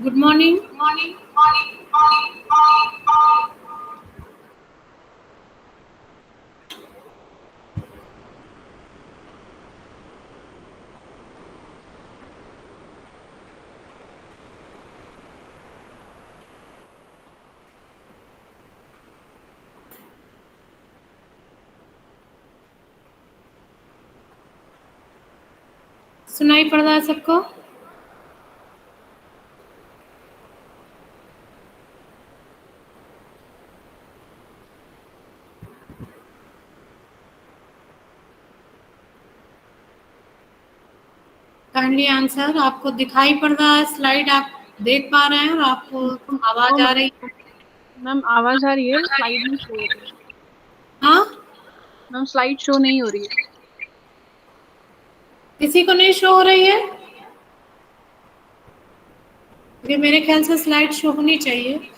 Good morning. सुनाई पड़ रहा है सबको? Kindly answer. आपको दिखाई पड़ रहा है स्लाइड? आप देख पा रहे हैं और आपको आवाज आ रही है? मैम आवाज आ रही है, स्लाइड नहीं शो हो रही है। हाँ, मैम स्लाइड शो नहीं हो रही है। किसी को नहीं शो हो रही है? ये मेरे ख्याल से स्लाइड शो होनी चाहिए।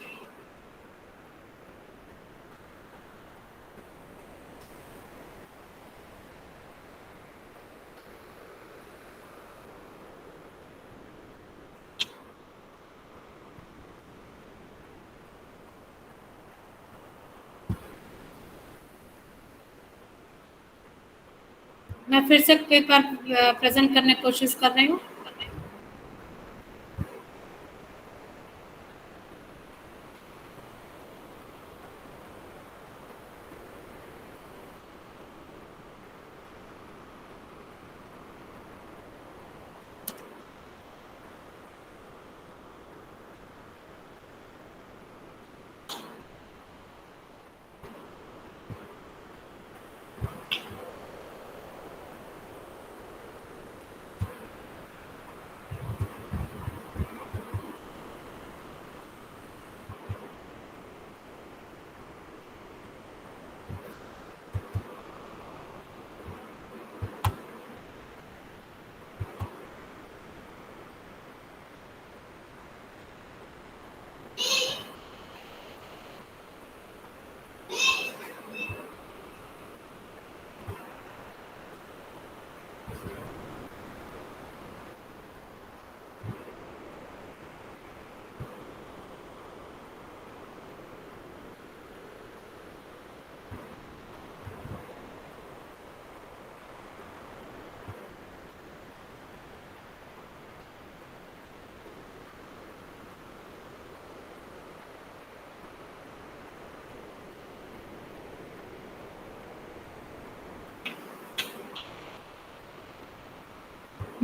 मैं फिर से एक बार प्रेजेंट करने की कोशिश कर रही हूँ।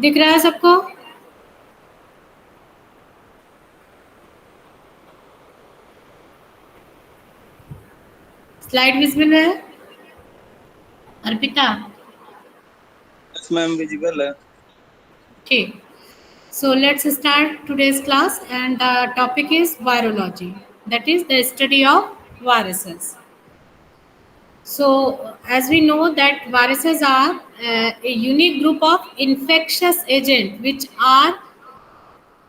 दिख रहा है सबको? स्लाइड विजिबल है? अर्पिता? यस मैम, विजिबल है। ठीक। So let's start today's class, and the topic is virology. That is the study of viruses. So as we know that viruses are a unique group of infectious agents which are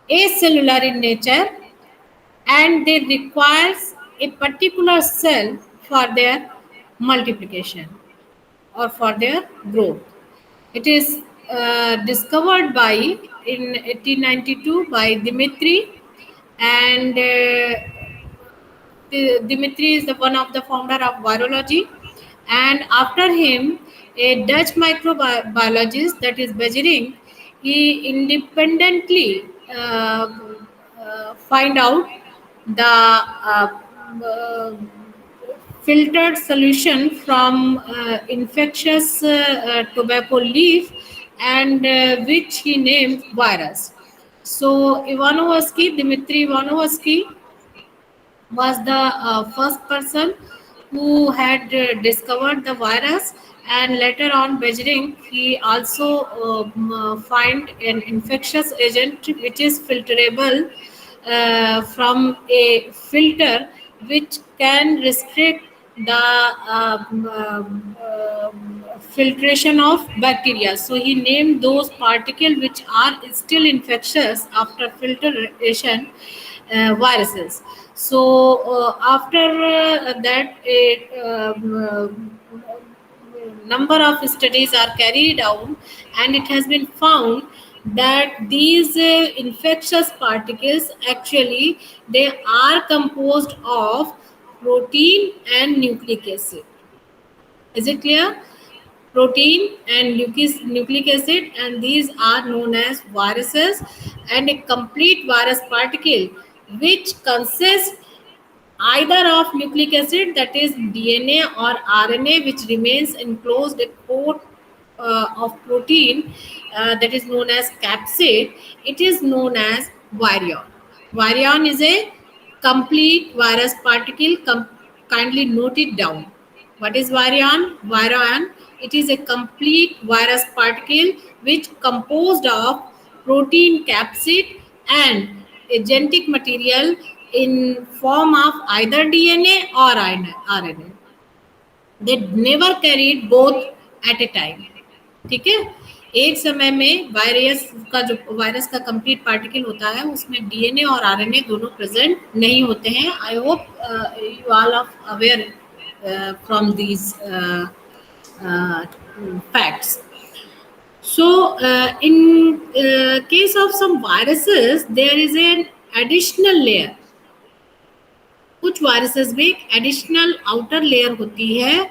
acellular in nature, and they requires a particular cell for their multiplication or for their growth. It is discovered by in 1892 by Dimitri, and Dimitri is the one of the founder of virology, and after him, a Dutch microbiologist, that is Bejering, he independently find out the filtered solution from infectious tobacco leaf, and which he named virus. So Dmitry Ivanovsky was the first person who had discovered the virus, and later on Bejring he also find an infectious agent which is filterable from a filter which can restrict the filtration of bacteria. So he named those particles which are still infectious after filtration viruses. So after that, a number of studies are carried out, and it has been found that these infectious particles actually they are composed of protein and nucleic acid. Is it clear? Protein and nucleic acid, and these are known as viruses. And a complete virus particle which consists either of nucleic acid, that is DNA, or RNA, which remains enclosed a coat of protein, that is known as capsid, it is known as virion. Virion is a complete virus particle. Kindly note it down. What is virion? Virion, it is a complete virus particle which composed of protein capsid and a genetic material in form of either DNA or RNA. They never carried both at a time. ठीक है, एक समय में virus का complete particle होता है, उसमें DNA और आरएनए दोनों प्रेजेंट नहीं होते हैं. I hope you all are aware from these facts. So, in case of some viruses, there is an additional layer. कुछ वायरसेस में एक एडिशनल आउटर लेयर होती है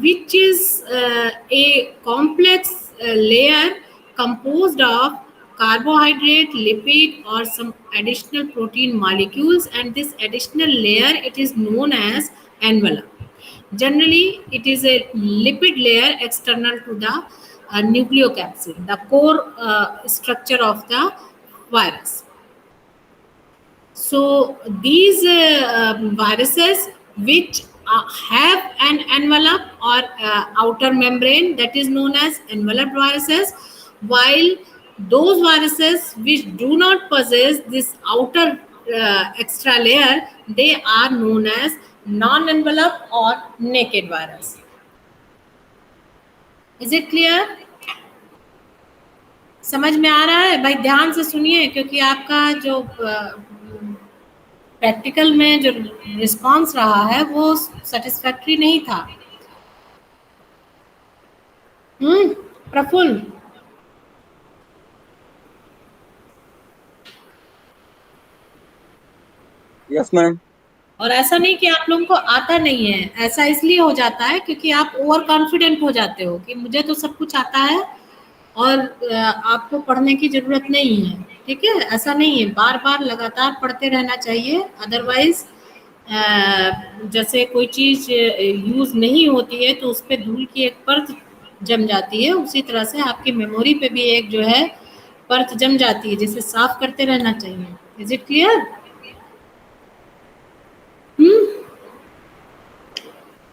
which is a complex layer composed of carbohydrate, lipid, or some additional protein molecules, and this additional layer it is known as envelope. Generally, it is a lipid layer external to the nucleocapsid, the core structure of the virus. So these viruses which have an envelope or outer membrane, that is known as enveloped viruses, while those viruses which do not possess this outer extra layer, they are known as non-enveloped or naked virus. Is it clear? समझ में आ रहा है? भाई ध्यान से सुनिए, क्योंकि आपका जो प्रैक्टिकल में जो रिस्पांस रहा है वो सेटिस्फैक्टरी नहीं था. Praful, yes ma'am. और ऐसा नहीं कि आप लोगों को आता नहीं है, ऐसा इसलिए हो जाता है क्योंकि आप ओवर कॉन्फिडेंट हो जाते हो कि मुझे तो सब कुछ आता है और आपको पढ़ने की जरूरत नहीं है. ठीक है, ऐसा नहीं है, बार बार लगातार पढ़ते रहना चाहिए. अदरवाइज जैसे कोई चीज यूज नहीं होती है तो उस पर धूल की एक परत जम जाती है, उसी तरह से आपकी मेमोरी पे भी एक जो है परत जम जाती है, जिसे साफ करते रहना चाहिए. Is it clear?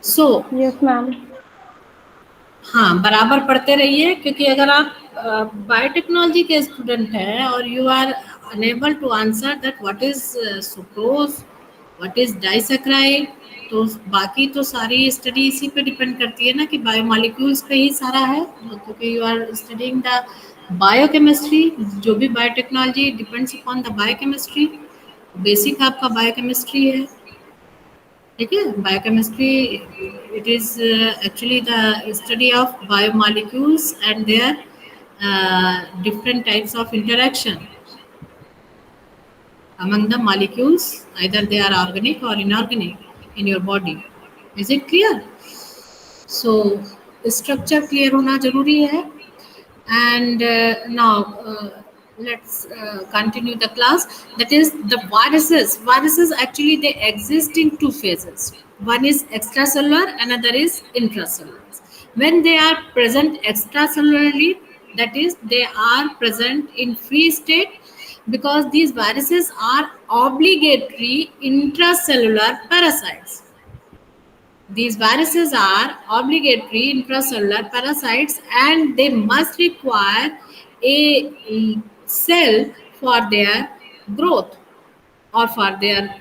So yes ma'am. हाँ, बराबर पढ़ते रहिए, क्योंकि अगर आप बायोटेक्नोलॉजी के स्टूडेंट हैं और you are unable to answer that what is sucrose, what is disaccharide, तो बाकी तो सारी स्टडी इसी पे डिपेंड करती है ना कि बायोमॉलिक्यूल्स पे ही सारा है, क्योंकि you are studying the biochemistry. जो भी biotechnology depends upon the biochemistry. Basic आपका बायोकेमिस्ट्री है. ठीक है, biochemistry it is actually the study of biomolecules and their different types of interaction among the molecules, either they are organic or inorganic in your body. Is it clear? So structure clear होना जरूरी है. And now let's continue the class. That is the viruses actually they exist in two phases. One is extracellular, another is intracellular. When they are present extracellularly, that is they are present in free state, because these viruses are obligatory intracellular parasites. These viruses are obligatory intracellular parasites, and they must require a cell for their growth or for their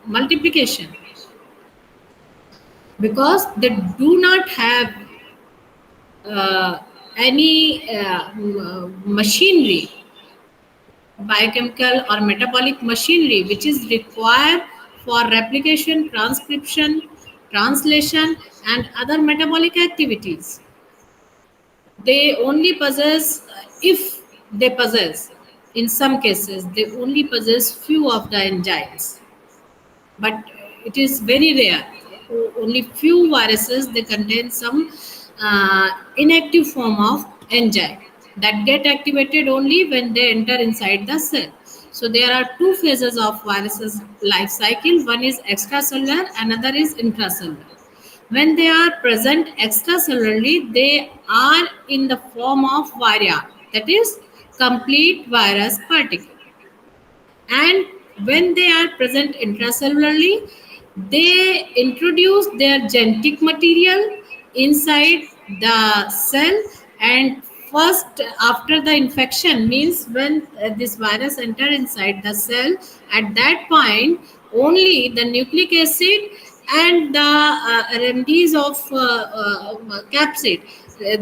multiplication, because they do not have any machinery, biochemical or metabolic machinery, which is required for replication, transcription, translation, and other metabolic activities. They only possess, if they possess, in some cases they only possess few of the enzymes, but it is very rare. Only few viruses they contain some inactive form of enzyme that get activated only when they enter inside the cell. So there are two phases of viruses life cycle. One is extracellular, another is intracellular. When they are present extracellularly, they are in the form of vira, that is complete virus particle. And when they are present intracellularly, they introduce their genetic material inside the cell. And first after the infection, means when this virus enter inside the cell, at that point only the nucleic acid and the remedies of capsid,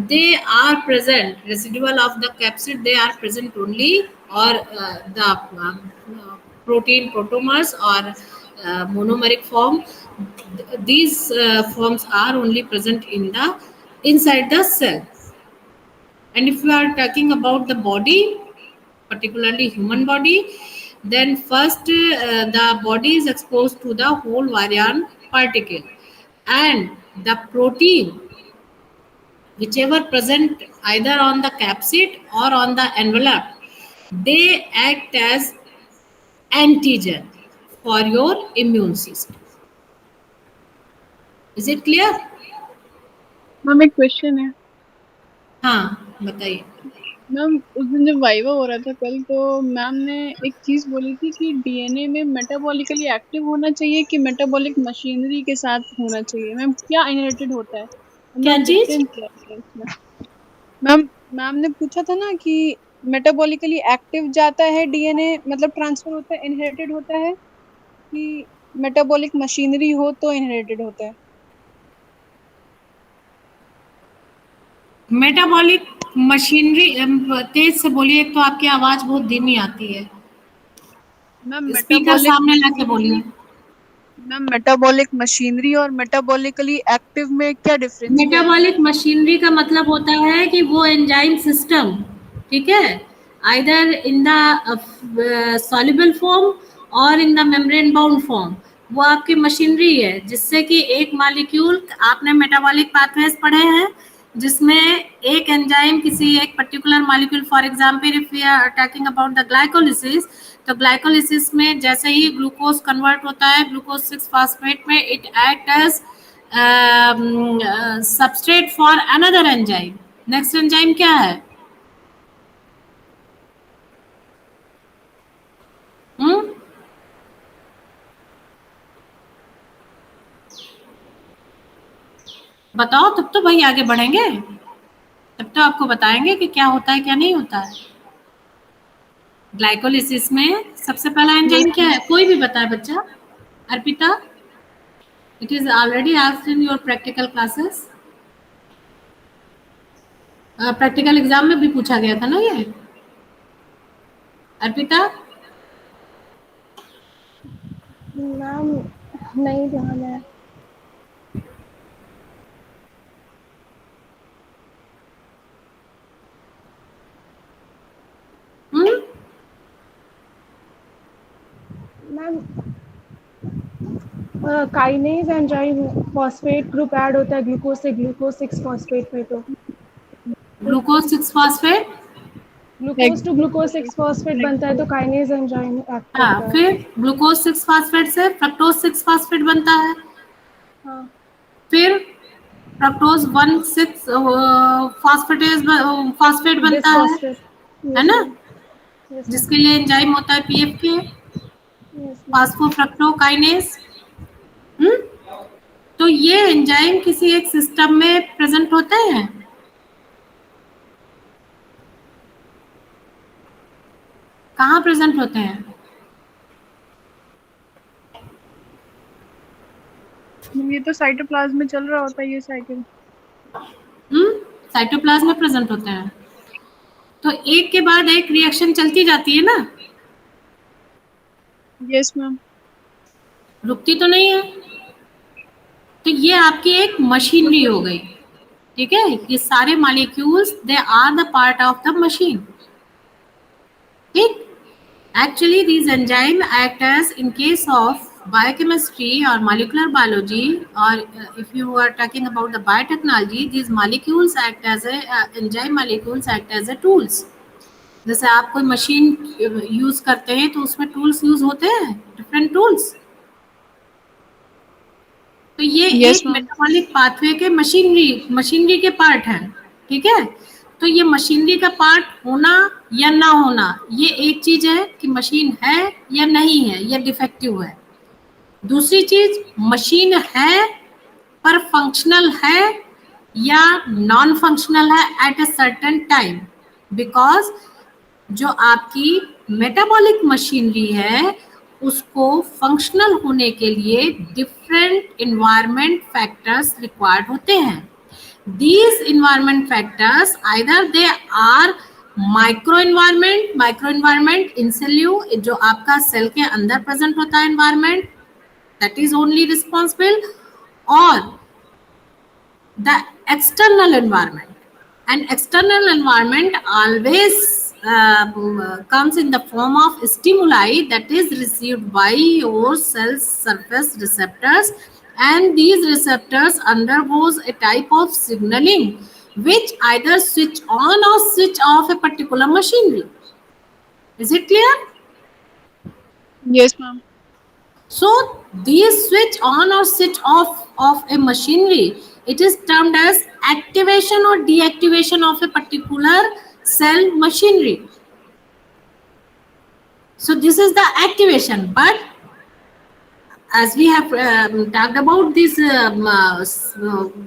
they are present, residual of the capsid they are present only, or the protein protomers or monomeric form. These forms are only present in the inside the cell. And if we are talking about the body, particularly human body, then first the body is exposed to the whole virion particle, and the protein whichever present either on the capsid or on the envelope, they act as antigen for your immune system. Is it clear? Ma'am एक question है। हाँ बताइए। Ma'am उस दिन जब viva हो रहा था कल, तो मैम ने एक चीज बोली थी कि डीएनए में मेटाबॉलिकली एक्टिव होना चाहिए कि मेटाबॉलिक मशीनरी के साथ होना चाहिए। मैम क्या इनहेरिटेड होता है? क्या मैम चीज? डिफरेंस क्या है इसमें? मैम मैम ने पूछा था ना कि मेटाबॉलिकली एक्टिव जाता है डीएनए, मतलब ट्रांसफर होता है, इनहेरिटेड होता है, कि मेटाबॉलिक मशीनरी हो तो इनहेरिटेड होता है? मेटाबॉलिक मशीनरी, तेज से बोलिए, तो आपकी आवाज बहुत धीमी आती है। मैम स्पीकर सामने लाके बोलिए। मैम मेटाबॉलिक मशीनरी और मेटाबॉलिकली एक्टिव में क्या डिफरेंस क्या है? मेटाबॉलिक मशीनरी का मतलब होता है कि वो एंजाइम सिस्टम, ठीक है, either in the soluble form और in the membrane bound form, वो आपकी मशीनरी है, जिससे कि एक मॉलिक्यूल, आपने मेटाबॉलिक पाथवेज पढ़े हैं, जिसमें एक एंजाइम किसी एक particular molecule, for example if we are talking about the glycolysis, तो ग्लाइकोलिसिस में जैसे ही ग्लूकोज कन्वर्ट होता है ग्लूकोज 6 फास्फेट में, it act as substrate for another enzyme. Next enzyme क्या है? हम्म, बताओ, तब तो भाई आगे बढ़ेंगे, तब तो आपको बताएंगे कि क्या होता है क्या नहीं होता है। ग्लाइकोलिसिस में सबसे पहला एंजाइम क्या है? कोई भी बताए बच्चा। Arpita, it is already asked in your practical classes, practical exam में भी पूछा गया था ना ये। अर्पिता, मैम नहीं ध्यान है। Hmm, ma'am kinase enzyme phosphate group add होता है ग्लूकोज से ग्लूकोज 6 फॉस्फेट में, तो glucose 6 phosphate, glucose to glucose 6 phosphate बनता है, तो काइनेज एंजाइम एक्ट हाँ, करता है। फिर ग्लूकोज 6 फास्फेट से फ्रक्टोज 6 फास्फेट बनता है, हाँ, फिर फ्रक्टोज 1 6 फास्फेटेज फास्फेट बनता है बिसफॉस्फेट। ना, यस जिसके लिए एंजाइम होता है पीएफके, मैम। फास्फोफ्रक्टोकाइनेज। तो ये एंजाइम किसी एक सिस्टम में प्रेजेंट होते हैं। कहाँ प्रेजेंट होते हैं? ये तो साइटोप्लाज्म में चल रहा होता है ये साइकिल। साइटोप्लाज्म में प्रेजेंट होते हैं, तो एक के बाद एक रिएक्शन चलती जाती है ना, यस मैम। रुकती तो नहीं है। तो ये आपकी एक मशीनरी हो गई, ठीक है, ये सारे molecules they are the part of the machine. ठीक. Actually, these enzymes act as, in case of biochemistry or molecular biology, or if you are talking about the biotechnology, these molecules act as a enzyme molecules act as a tools. जैसे आप कोई machine use करते हैं तो उसमें tools use होते हैं, different tools. तो ये Yes, एक ma'am. मेटाबॉलिक पाथवे के मशीनरी के पार्ट है. ठीक है. तो ये मशीनरी का पार्ट होना या ना होना, ये एक चीज है कि मशीन है या नहीं है, या डिफेक्टिव है. दूसरी चीज, मशीन है पर फंक्शनल है या नॉन फंक्शनल है at a certain time. Because जो आपकी मेटाबॉलिक मशीनरी है उसको फंक्शनल होने के लिए डिफरेंट इन्वायरमेंट फैक्टर्स रिक्वायर्ड होते हैं. These environment factors, either they are micro environment in cell, जो आपका सेल के अंदर प्रेजेंट होता है environment, that is only responsible, or the external environment. And external environment always comes in the form of stimuli that is received by your cell's surface receptors, and these receptors undergoes a type of signaling which either switch on or switch off a particular machinery. Is it clear? Yes, ma'am. So these switch on or switch off of a machinery, it is termed as activation or deactivation of a particular cell machinery. So this is the activation. But as we have talked about this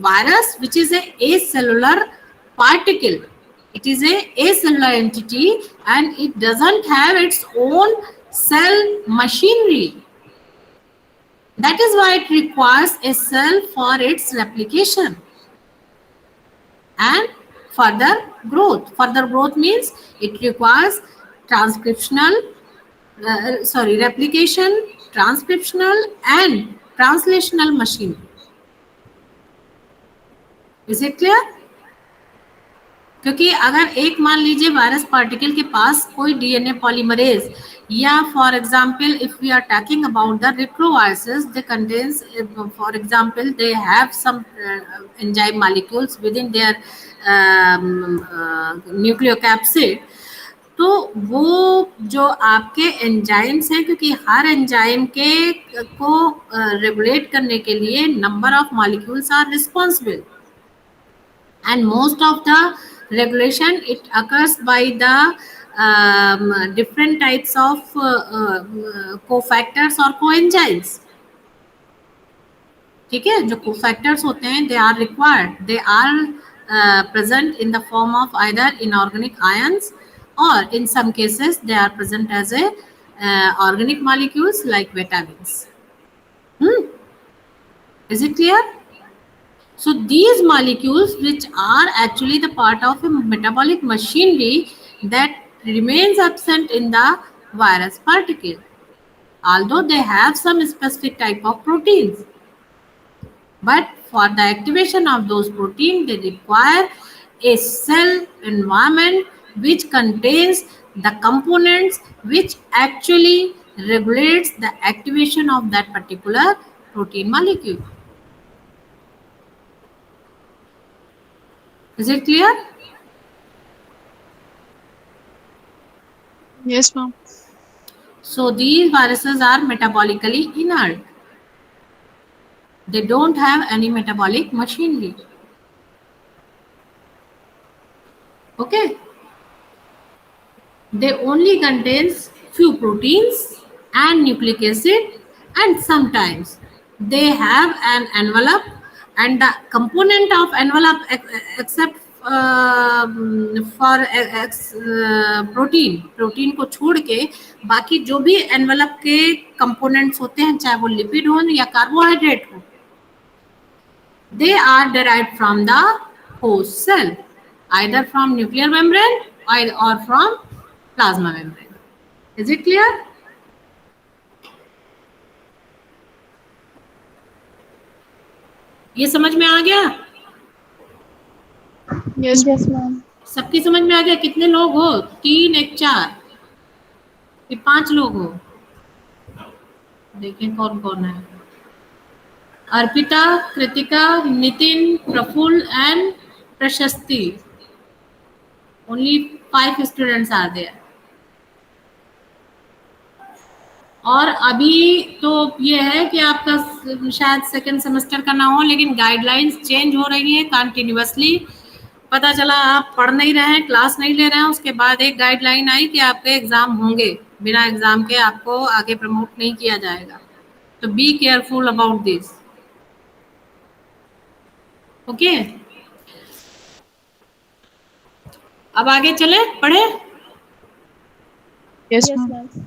virus, which is a acellular particle, it is a acellular entity and it doesn't have its own cell machinery. That is why it requires a cell for its replication and further growth. Further growth means it requires replication, transcriptional and translational machinery. Is it clear? क्योंकि अगर एक मान लीजिए virus particle के पास कोई DNA polymerase, या for example if we are talking about the retroviruses, they contains, for example they have some enzyme molecules within their nucleocapsid. तो वो जो आपके एंजाइम्स हैं, क्योंकि हर एंजाइम के को रेगुलेट करने के लिए number of molecules are responsible, and most of the regulation it occurs by the different types of cofactors or coenzymes. ठीक है. जो cofactors होते हैं they are required, they are present in the form of either inorganic ions, or in some cases they are present as a organic molecules like vitamins. Is it clear? So these molecules, which are actually the part of a metabolic machinery that remains absent in the virus particle, although they have some specific type of proteins. But for the activation of those proteins, they require a cell environment which contains the components which actually regulates the activation of that particular protein molecule. Is it clear? Yes, ma'am. So these viruses are metabolically inert. They don't have any metabolic machinery. Okay. They only contains few proteins and nucleic acid, and sometimes they have an envelope, and the component of envelope except for protein को छोड़ के बाकी जो भी envelope के components होते हैं, चाहे वो लिपिड हो या कार्बोहाइड्रेट हो, they are derived from the host cell, either from nuclear membrane और from plasma membrane. Is it clear? ये समझ में आ गया? Yes, Yes, ma'am. सबकी समझ में आ गया? कितने लोग हो? 3 1 4. कि 5 लोग हो? देखें कौन कौन है। अर्पिता, कृतिका, नितिन, प्रफुल्ल एंड प्रशस्ति। Only 5 students are there. और अभी तो ये है कि आपका शायद सेकेंड सेमेस्टर का ना हो, लेकिन गाइडलाइंस चेंज हो रही हैं कंटिन्यूअसली। पता चला आप पढ़ नहीं रहे हैं, क्लास नहीं ले रहे हैं, उसके बाद एक गाइडलाइन आई कि आपके एग्जाम होंगे, बिना एग्जाम के आपको आगे प्रमोट नहीं किया जाएगा। तो be careful about this. Okay, अब आगे चले पढ़े। Yes Yes, ma'am. ma'am.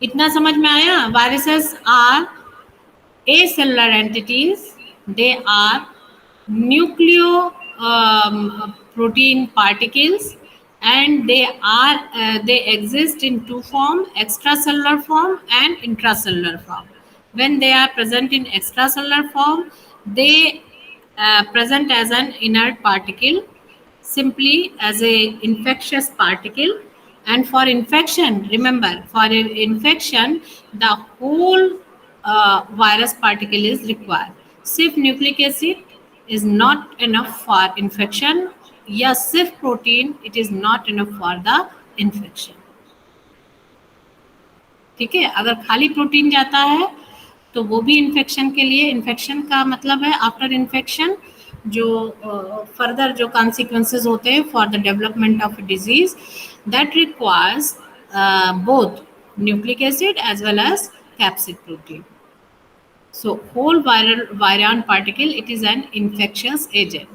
इतना समझ में आया? Viruses are acellular entities. They are protein particles, and they exist in two form: extracellular form and intracellular form. When they are present in extracellular form, they present as an inert particle, simply as a infectious particle. And for infection, remember, for an infection, the whole virus particle is required. सिर्फ nucleic acid is not enough for infection, या सिर्फ protein it is not enough for the infection. ठीक है, अगर खाली protein जाता है तो वो भी इन्फेक्शन के लिए, इन्फेक्शन का मतलब है आफ्टर इन्फेक्शन जो फर्दर जो कॉन्सिक्वेंसेज होते हैं for the development of disease, that requires both nucleic acid as well as capsid protein. So whole virion particle, it is an infectious agent.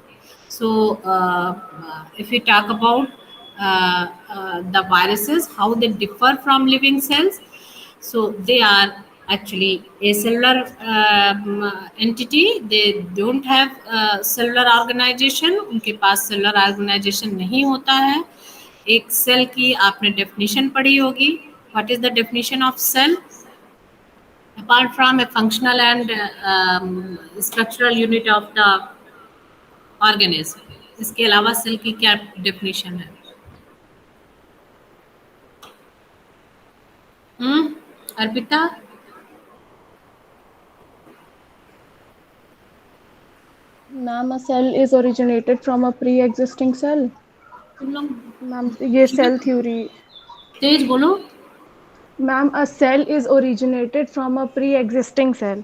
So if we talk about the viruses, how they differ from living cells, so they are actually acellular entity. They don't have cellular organization. उनके पास cellular organization नहीं होता है. एक cell की आपने definition पढ़ी होगी. What is the definition of cell? Apart from a functional and structural unit of the organism, इसके अलावा सेल की क्या डेफिनेशन है? Arpita? Ma'am, a cell is originated from a pre-existing cell. तुम लोग Ma'am, ये cell theory. तेज बोलो. Ma'am, a cell is originated from a pre-existing cell.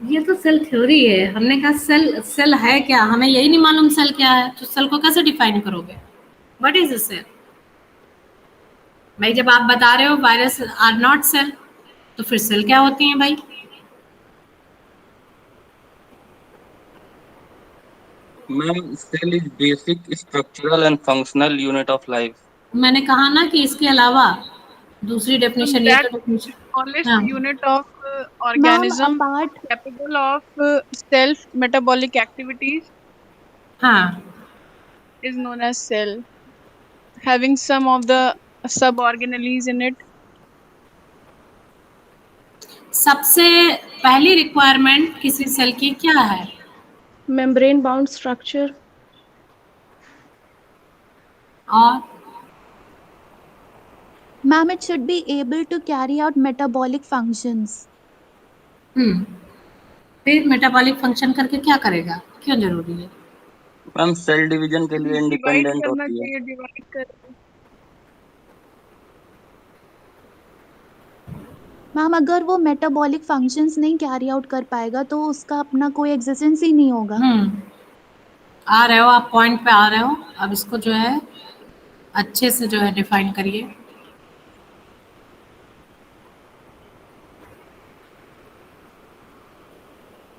ये तो सेल थ्योरी है. हमने कहा सेल, सेल है क्या? हमें यही नहीं मालूम सेल क्या है, तो सेल को कैसे डिफाइन करोगे? What is a cell? भाई जब आप बता रहे हो वायरस आर नॉट सेल, तो फिर सेल क्या होती हैं भाई? Ma'am, cell is basic structural and functional unit of life. मैंने कहा ना कि इसके अलावा दूसरी डेफिनेशन, ये That तो डेफिनेशन. smallest हाँ unit of Ma'am, organism apart capable of self metabolic activities हाँ is known as cell, having some of the suborganelles in it. सबसे पहली रिक्वायरमेंट किसी सेल की क्या है? Membrane-bound structure. और ma'am, it should be able to carry out metabolic functions. फिर metabolic function करके क्या करेगा? क्यों जरूरी है? मैम सेल डिवीजन के लिए डिवाइड इंडिपेंडेंट करना होती है. चाहिए, डिवाइड कर. मैम, अगर वो मेटाबॉलिक फंक्शंस नहीं कैरी आउट कर पाएगा तो उसका अपना कोई एग्जिस्टेंस ही नहीं होगा. आ रहे हो आप, पॉइंट पे आ रहे हो. अब इसको जो है अच्छे से जो है डिफाइन करिए.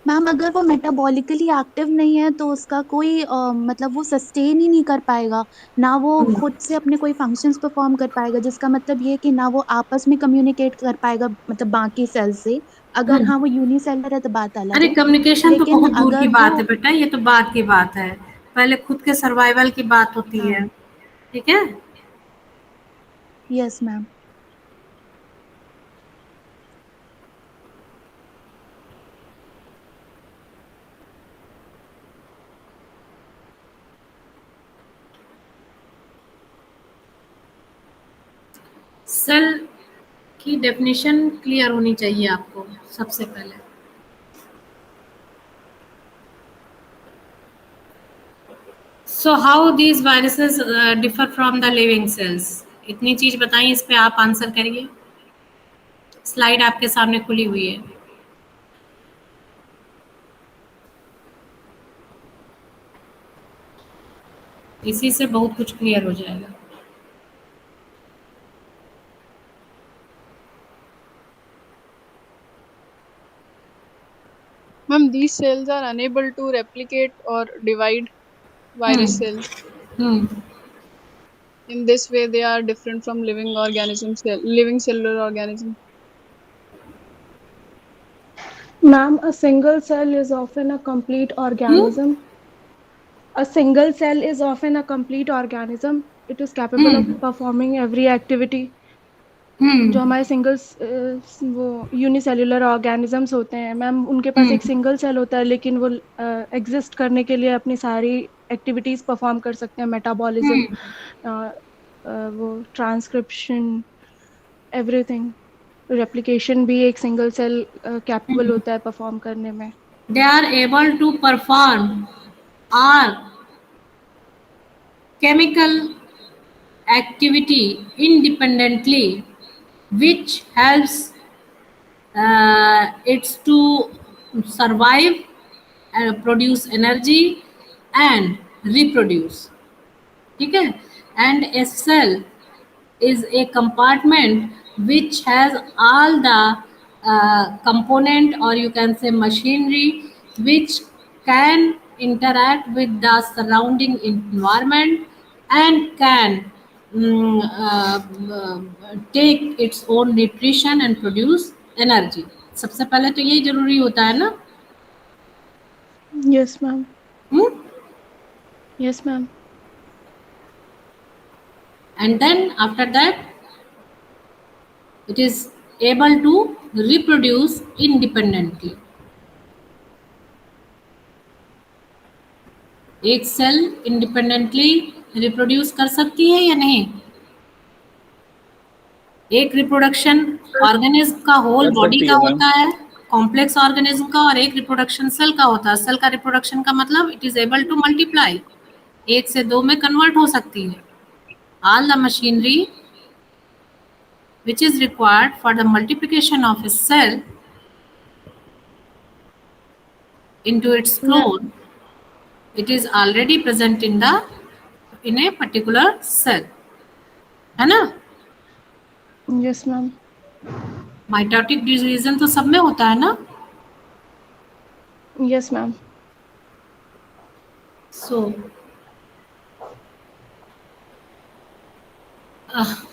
मैम, अगर वो मेटाबॉलिकली एक्टिव नहीं है तो उसका कोई मतलब वो सस्टेन ही नहीं कर पाएगा, ना वो खुद से अपने कोई फंक्शंस परफॉर्म कर पाएगा, जिसका मतलब ये है कि ना वो आपस में कम्युनिकेट कर पाएगा मतलब बाकी सेल से. अगर हाँ वो यूनिसेलर है तो बात अलग अरे है, कम्युनिकेशन तो लेकिन बहुत दूर की अगर बात वो है बेटा, ये तो बात की बात है. पहले खुद के सर्वाइवल की बात होती है. हाँ ठीक है. Yes ma'am. सेल की डेफिनेशन क्लियर होनी चाहिए आपको सबसे पहले। So how these viruses differ from the living cells, इतनी चीज बताइए, इस पे आप आंसर करिए। स्लाइड आपके सामने खुली हुई है। इसी से बहुत कुछ क्लियर हो जाएगा। Ma'am, these cells are unable to replicate or divide virus cells. In this way, they are different from living cellular organism. Ma'am, a single cell is often a complete organism. A single cell is often a complete organism. It is capable of performing every activity. जो हमारे वो unicellular organisms होते हैं ma'am, उनके पास एक single cell होता है, लेकिन वो एग्जिस्ट करने के लिए अपनी सारी एक्टिविटीज परफॉर्म कर सकते हैं, मेटाबॉलिज्म, वो ट्रांसक्रिप्शन, एवरीथिंग। रेप्लिकेशन भी एक सिंगल सेल कैपेबल होता है परफॉर्म करने में। They are able to perform all chemical activity independently, which helps it to survive and produce energy and reproduce. ठीक है? And a cell is a compartment which has all the component, or you can say machinery, which can interact with the surrounding environment and can take its own nutrition and produce energy. सबसे पहले तो यही जरूरी होता है ना? Yes ma'am. Yes ma'am. And then after that it is able to reproduce independently. एक cell independently reproduce कर सकती है या नहीं? एक रिप्रोडक्शन ऑर्गेनिज्म का होल बॉडी का होता है, कॉम्प्लेक्स ऑर्गेनिज्म का, और एक रिप्रोडक्शन सेल का होता है। सेल का रिप्रोडक्शन का मतलब it is able to multiply, 1 से 2 में कन्वर्ट हो सकती है। All the machinery which is required for the multiplication of a cell into its clone, it is already present in a particular cell, है ना? Yes ma'am. माइटोटिक डिवीजन तो सब में होता है ना? Yes ma'am.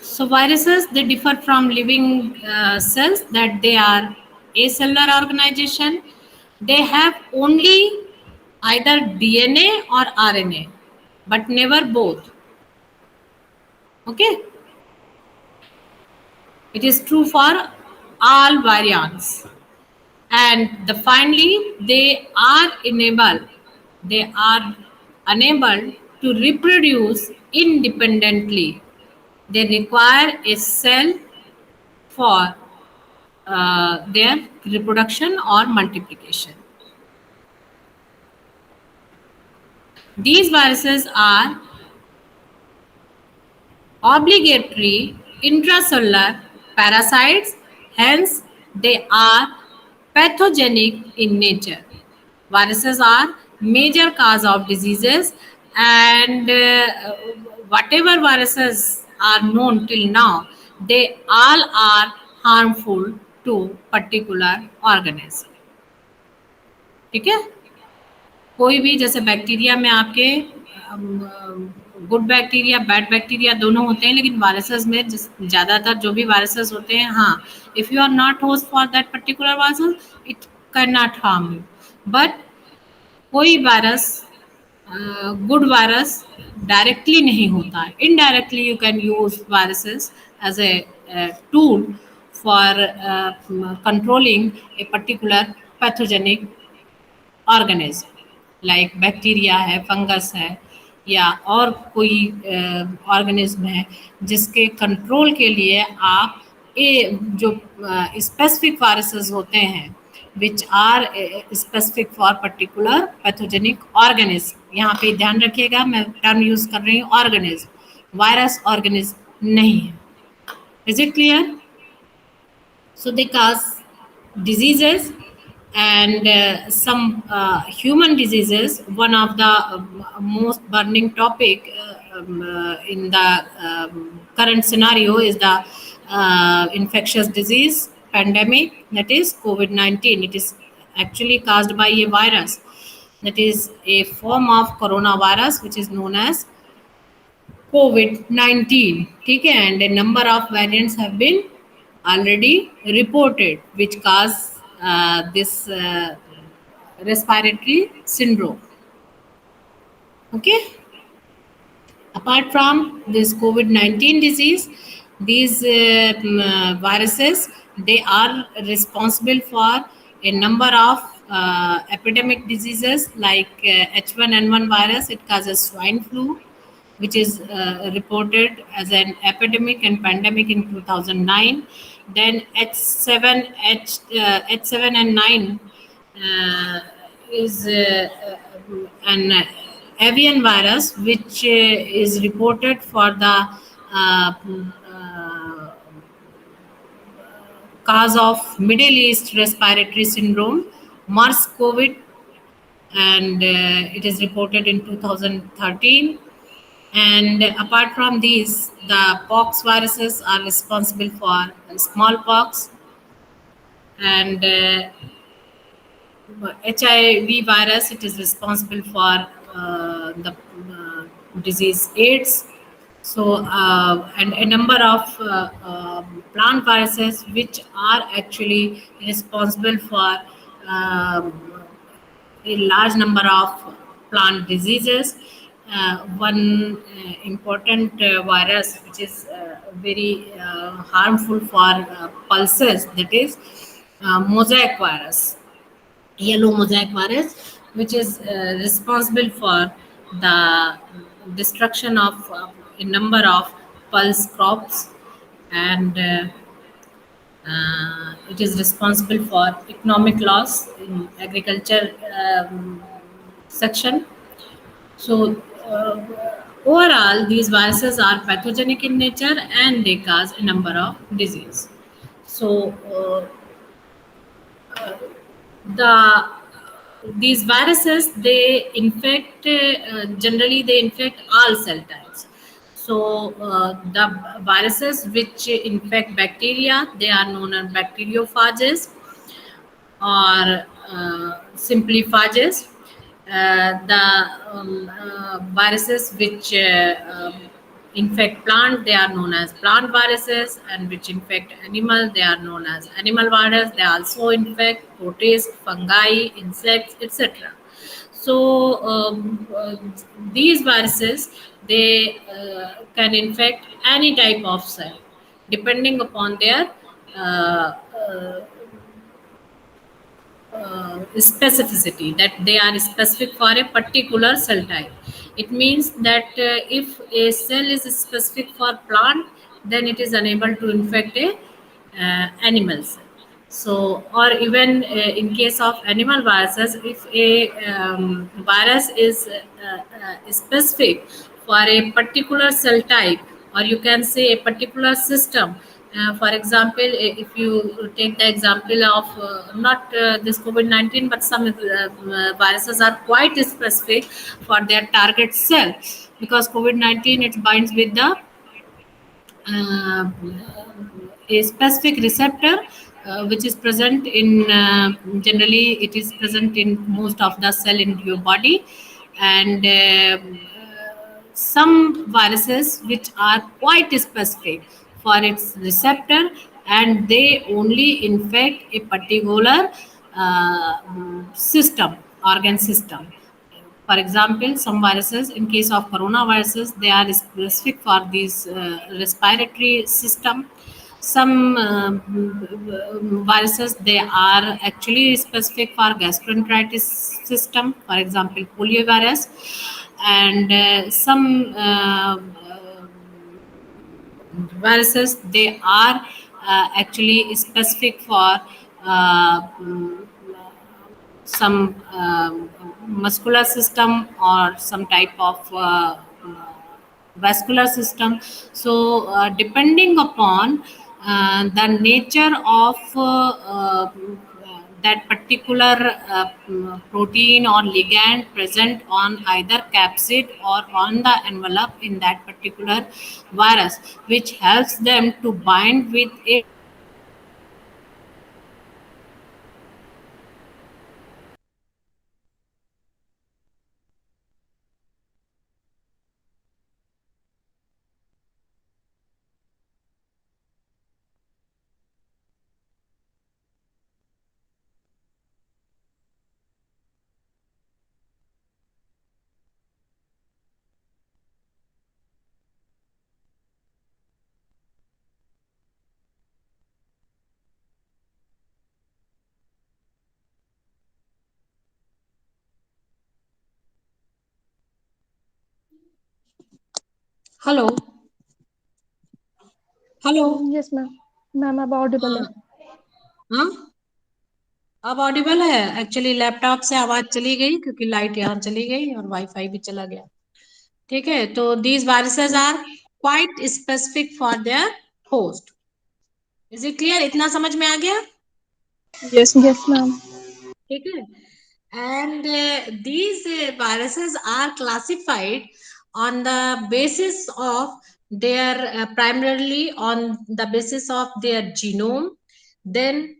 So viruses, they differ from living cells, that they are acellular organization. They have only either DNA or RNA, but never both. Okay? It is true for all variants. And finally, they are unable to reproduce independently. They require a cell for their reproduction or multiplication. These viruses are obligatory intracellular parasites, hence they are pathogenic in nature. Viruses are major cause of diseases, and whatever viruses are known till now, they all are harmful to particular organism. ठीक है? कोई भी, जैसे bacteria में आपके good bacteria, bad bacteria दोनों होते हैं, लेकिन वायरसेस में ज़्यादातर जो भी वायरसेस होते हैं, हाँ, if you are not host for that particular virus, it can not harm you. But कोई वायरस, गुड वायरस डायरेक्टली नहीं होता है, indirectly you can use viruses as a tool for controlling a particular pathogenic organism, like bacteria है, fungus है, या और कोई organism है जिसके कंट्रोल के लिए आप जो स्पेसिफिक वायरसेस होते हैं which are specific for particular pathogenic organism, यहाँ पे ध्यान रखिएगा मैं टर्म यूज कर रही हूँ ऑर्गेनिज्म, वायरस ऑर्गेनिज्म नहीं है। Is it clear? So they cause diseases and some human diseases. One of the most burning topic in the current scenario is the infectious disease pandemic, that is COVID-19. It is actually caused by a virus that is a form of coronavirus which is known as COVID-19. ठीक है, and a number of variants have been already reported which cause this respiratory syndrome. Okay. Apart from this COVID-19 disease, these viruses, they are responsible for a number of epidemic diseases like H1N1 virus. It causes swine flu, which is reported as an epidemic and pandemic in 2009. Then H7N9 is an avian virus, which is reported for the cause of Middle East respiratory syndrome, MERS-CoV, and it is reported in 2013. And apart from these, the pox viruses are responsible for smallpox, and HIV virus, it is responsible for the disease AIDS. So, and a number of plant viruses which are actually responsible for a large number of plant diseases. One important virus which is very harmful for pulses, that is mosaic virus, yellow mosaic virus, which is responsible for the destruction of a number of pulse crops, and it is responsible for economic loss in agriculture section. So overall, these viruses are pathogenic in nature and they cause a number of disease. So these viruses, they infect generally they infect all cell types. So the viruses which infect bacteria, they are known as bacteriophages or simply phages. The viruses which infect plant, they are known as plant viruses, and which infect animal, they are known as animal virus. They also infect protists, fungi, insects, etc. So these viruses, they can infect any type of cell depending upon their specificity, that they are specific for a particular cell type. It means that if a cell is specific for plant, then it is unable to infect a animal cell. So, or even in case of animal viruses, if a virus is specific for a particular cell type, or you can say a particular system. For example, if you take the example of not this COVID-19, but some viruses are quite specific for their target cell, because COVID-19, it binds with the a specific receptor which is present in generally it is present in most of the cell in your body, and some viruses which are quite specific for its receptor, and they only infect a particular system, organ system. For example, some viruses, in case of coronaviruses, they are specific for these respiratory system. Some viruses, they are actually specific for gastroenteritis system. For example, poliovirus. and some viruses, they are actually specific for some muscular system or some type of vascular system. So depending upon the nature of that particular protein or ligand present on either capsid or on the envelope in that particular virus, which helps them to bind with it. Hello hello Yes, ma'am. Ma'am, अब audible है. हाँ अब Audible है. Actually laptop से आवाज चली गई क्योंकि लाइट यहाँ चली गई और वाईफाई भी चला गया. ठीक है, तो these viruses are quite specific for their host. Is it clear? इतना समझ में आ गया? Yes, ma'am. Yes, ma'am. ठीक है. And these viruses are classified on the basis of their primarily on the basis of their genome, then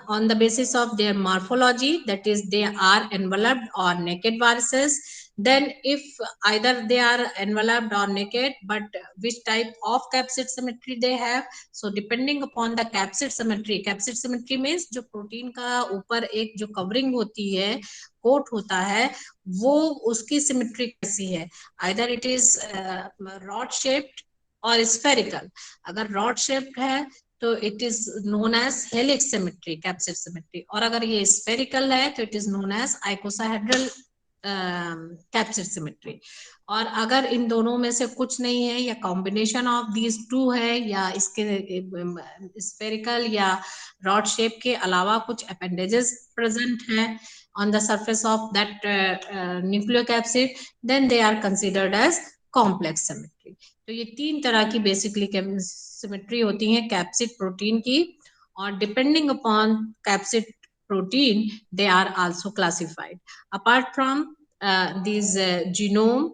on the basis of their morphology, that is they are enveloped or naked viruses. Then if either they are enveloped or naked, but which type of capsid symmetry they have. So depending upon the capsid symmetry means जो protein का ऊपर एक जो covering होती है, coat होता है, वो उसकी सिमेट्री कैसी है. Either it is rod shaped और स्फेरिकल. अगर रॉड शेप्ड है तो it is known as helix symmetry, capsid symmetry. और अगर ये स्फेरिकल है तो it is known as icosahedral capsid symmetry. और अगर इन दोनों में से कुछ नहीं है या कॉम्बिनेशन ऑफ दीज टू है या इसके स्फेरिकल या रॉड शेप के अलावा कुछ अपेंडेजेस प्रेजेंट है on the surface of that nucleocapsid, then they are considered as complex symmetry. तो ये तीन तरह की बेसिकली सिमेट्री होती है कैप्सिड प्रोटीन की. और depending upon capsid protein, they are also classified. Apart from these genome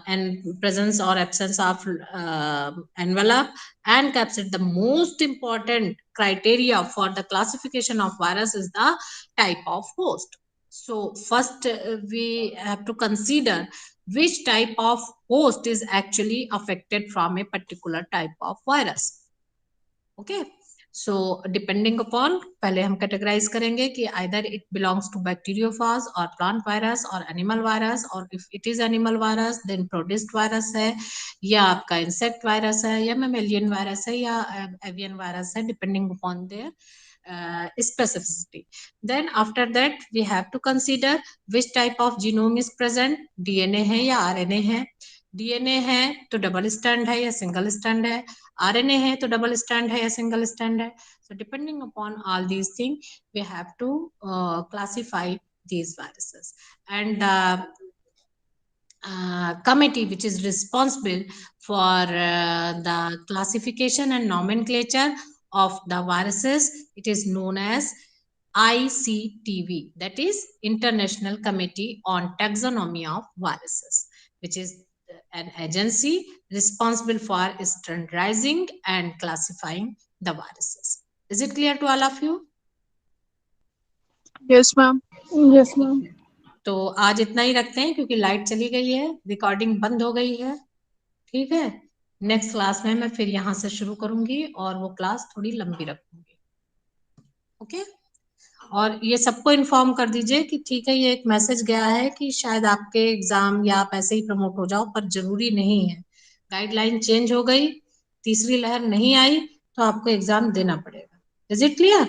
and presence or absence of envelope and capsid, the most important criteria for the classification of virus is the type of host. So first we have to consider which type of host is actually affected from a particular type of virus. Okay, so depending upon, पहले हम categorize करेंगे कि either it belongs to bacteriophage or plant virus or animal virus, or if it is animal virus then protist virus है या आपका insect virus है या mammalian virus है या avian virus है, depending upon their specificity. Then after that we have to consider which type of genome is present. DNA है या RNA है. DNA है तो डबल स्टैंड है या सिंगल स्टैंड है. RNA है तो डबल स्टैंड है या सिंगल स्टैंड है. So depending upon all these things we have to classify these viruses. And committee which is responsible for the classification and nomenclature of the viruses, it is known as ICTV, that is International Committee on Taxonomy of Viruses, which is an agency responsible for standardizing and classifying the viruses. Is it clear to all of you? Yes, ma'am. Yes, ma'am. तो आज इतना ही रखते हैं क्योंकि light चली गई है, recording बंद हो गई है. ठीक है, नेक्स्ट क्लास में मैं फिर यहाँ से शुरू करूंगी और वो क्लास थोड़ी लंबी रखूंगी. ओके, और ये सबको इन्फॉर्म कर दीजिए कि ठीक है, ये एक मैसेज गया है कि शायद आपके एग्जाम या आप ऐसे ही प्रमोट हो जाओ, पर जरूरी नहीं है. गाइडलाइन चेंज हो गई, तीसरी लहर नहीं आई तो आपको एग्जाम देना पड़ेगा. Is it clear?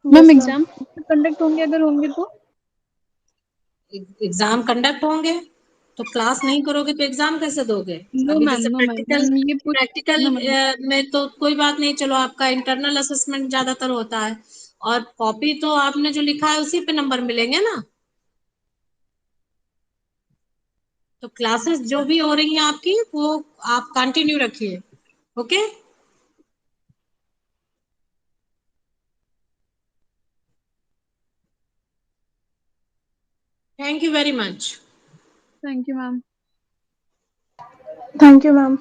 Ma'am Yes, ma'am. Exam conduct होंगे अगर होंगे तो? एग्जाम कंडक्ट होंगे, तो क्लास नहीं करोगे तो एग्जाम कैसे दोगे? नो अभी मैम, जैसे नो मैम, प्रैक्टिकल मैम ये पूछ प्रैक्टिकल नो मैम, में तो कोई बात नहीं, चलो आपका इंटरनल असेसमेंट ज्यादातर होता है, और कॉपी तो आपने जो लिखा है उसी पे नंबर मिलेंगे ना। तो क्लासेस जो भी हो रही हैं आपकी, वो आप कंटिन्यू रखिए। Okay, thank you very much. Thank you ma'am. Thank you, ma'am.